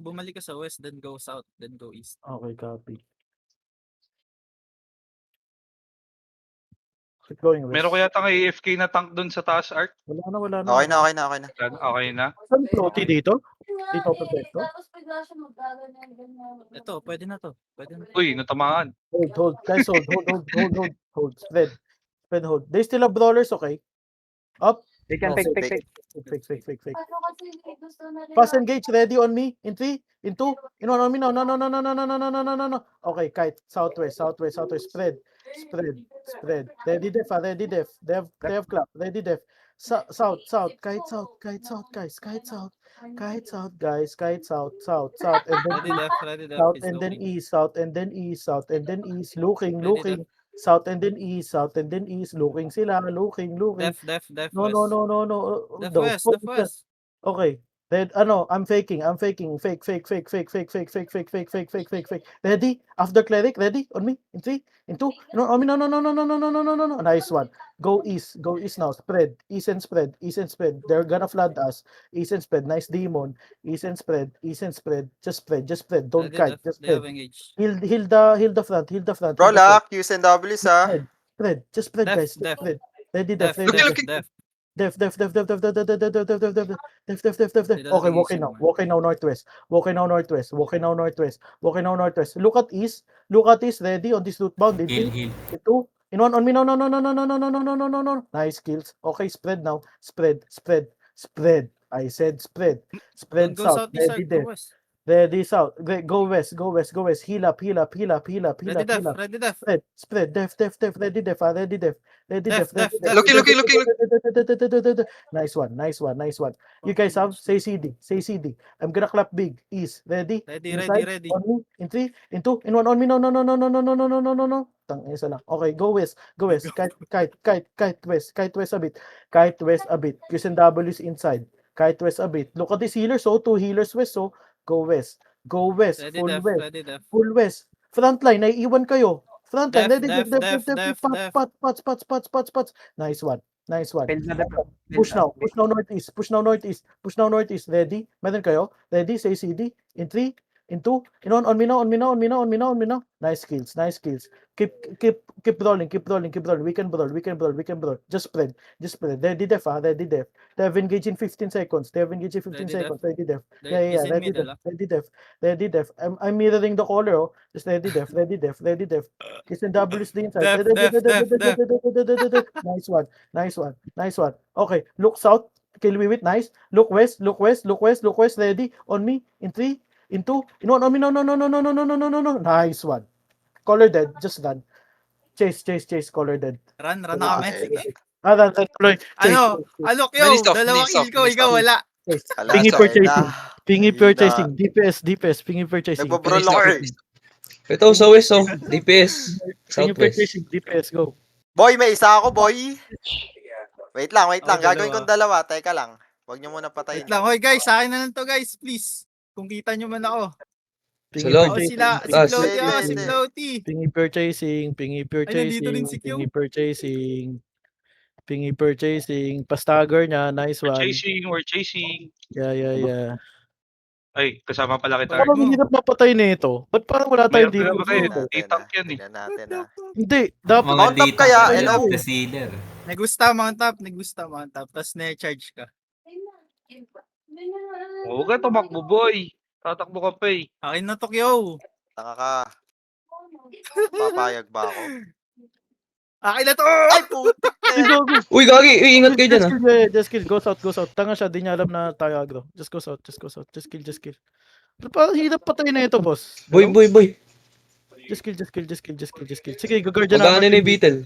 bumalik ka sa west, then go south, then go east. Okay, copy. Keep going west. Meron ko yata kay AFK na tank doon sa taas, Art. Wala na, wala na. Okay na, okay na, okay na. Okay na. Saan floaty dito? Dito pa dito? Ito, pwede na to. Pwede na. Uy, natamaan. Hold. Guys, hold. Spread, hold. They still have brawlers, okay? Up. They can Oh, fake. Fake. Pass engage, ready on me. In 3, in 2, in 1 on me now. No. Okay, kite. Southwest. Spread. Ready def. They have clap. Ready def. South. Kite south, guys. Kite south, guys. Kite south. Ready left. South He's and then looking. east, south and then east, looking. South and then east, looking sila, looking. Def No. Def Those west. Okay. Then I'm faking. Fake. Ready? After cleric, ready? On me? In 3, in 2. No, on me. No. Nice one. Go east now. Spread. East and spread. They're gonna flood us. East and spread. Nice demon. East and spread. Just spread. Don't Ready kite. left. Just They have spread. engaged. Heal the front. Bro, lock. Qs and Ws, ha? Spread. Just spread, Def, guys. Just def. spread. Ready, Def. def. Def. Okay, walking now northwest. Walking now northwest. Look at east. Ready on this route bound. In 3, in 2, in 1 on me. No. Nice kills. Okay, spread now. Spread. I said spread. Don't go South. southeast, Ready go there. west. Ready south. Go west. Heal up. Ready def. Spread. Def. Ready def. Def. Looking. Nice one. You guys have say CD. I'm gonna clap big. East. Ready? Ready. On me. In 3, in 2, in 1 on me. No. Tang isa lang. Okay, go west. Kite west a bit. Qs and Ws inside. Kite west a bit. Look at this healer. So 2 healers west. So go west. Ready def. Full west. Frontline, naiiwan kayo. Frontline, Def, ready, def. Pots. Nice one. Build na the Push now northeast. Ready? Meron kayo? Ready? Say CD. In 3, in 2, in 1, on me now. Nice kills. Keep rolling. We can brawl. Just spread. Ready def. They have engaged in 15 seconds. Ready def. Yeah. He's in middle, Ready def. I'm mirroring the caller. Oh. Just ready def. Kiss and W's the inside. Def. Nice one. Okay, look south. Kill me with nice. Look west. Ready? On me. In 3, in 2, in 1. On me. No. Nice one. Caller dead. Just run. Chase. Caller dead. Run na kami. Sige. Run. Chase. Alok yo, dalawang kill ko, ikaw wala. Pingy purchasing. DPS. Pingy purchasing. Nagbabrol ako eh. Ito sa west, oh. DPS. Pingy Southwest. purchasing. DPS. Go. Boy, may isa ako, boy. Wait lang. Okay, Gagawin kong dalawa. Teka lang. Huwag nyo muna patayin. Wait lang, hoy guys, sa akin na lang to guys, please. Kung kita nyo man ako. Pingy Salong. Oh, sila, si Taas. Floaty, Hindi, si hindi. Floaty. Pingy purchasing. nandito rin si Q. Pingy purchasing. Pastagger niya. Nice one. We're chasing. Yeah. Ay, kasama pala kita. Parang hirap mapatay nito. Ba't parang wala tayong Mayroon dito? ka ba tayo? Itak yan eh. Tingnan natin, ha. Hindi. Dapat Mount up kaya, hello. Sealer. Mount up, tapos na-charge ka. Oo ka, tumakbo boy. Tatakbo ka pa eh. Akin na to, yo. Tanga ka. Papayag ba ako? Akin na to! Ay, putik na yan. Uy, gagi. Uy, ingat kayo dyan, ah. Just kill. Go south. Tanga siya. Di niya alam na tayo agro. Just go south. Just kill. Parang hirap patay na ito, boss. Boy. Just kill. Sige, guguard dyan Magkano na yung beetle?